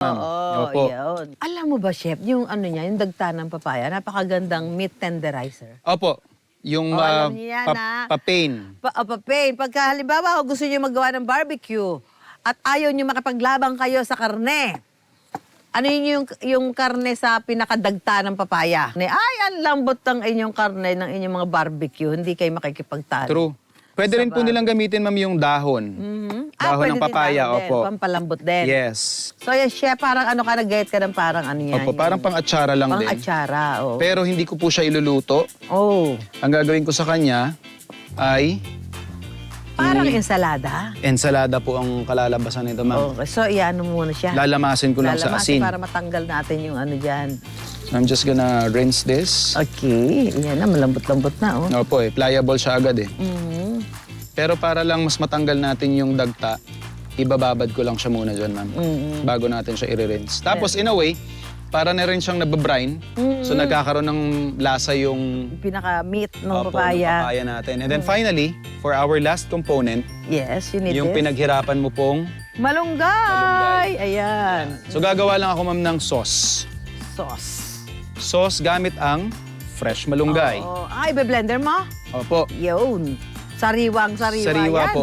Opo. Yun. Alam mo ba, Chef, yung ano niya, yung dagta ng papaya, napakagandang meat tenderizer. Opo. Yung alam niyo yan, papain. Papain, pagka halimbawa gusto niyo magawa ng barbecue at ayaw niyo makipaglaban kayo sa karne, ano yun yung karne sa pinakadagta ng papaya? Ay, ang lambot ng inyong karne ng inyong mga barbecue, hindi kayo makikipagtalo. True. Pwede rin po nilang gamitin, ma'am, yung dahon. Dahon ng papaya, opo. Pampalambot din. Yes. So, yan, Chef, parang ano ka, nag-get ka ng parang ano yan? Opo, parang pang-atsara lang din. Pang-atsara, oh. Pero hindi ko po siya iluluto. Oh. Ang gagawin ko sa kanya ay Parang ensalada. ensalada po ang kalalabasan nito, ma'am. Okay, so iano muna siya. Lalamasin ko lang sa asin. Para matanggal natin yung ano dyan. I'm just gonna rinse this. Okay, yan na, malambot-lambot na, oh. Opo, pliable siya agad eh. Mhm. Pero para lang mas matanggal natin yung dagta, ibababad ko lang siya muna dyan, ma'am. Bago natin siya i-rinse. Tapos, in a way, para na rin siyang nababrine. So, nagkakaroon ng lasa yung Pinaka-meat ng opo, ng papaya. papaya natin. And then finally, for our last component, Yes, you need yung this. pinaghirapan mo pong Malunggay! Ayan. So, gagawa lang ako, ma'am, ng sauce. Sauce. Sauce gamit ang fresh malunggay. Oh, ibe-blender mo? Opo. Yun. Sariwang-sariwa Sariwa yan. po.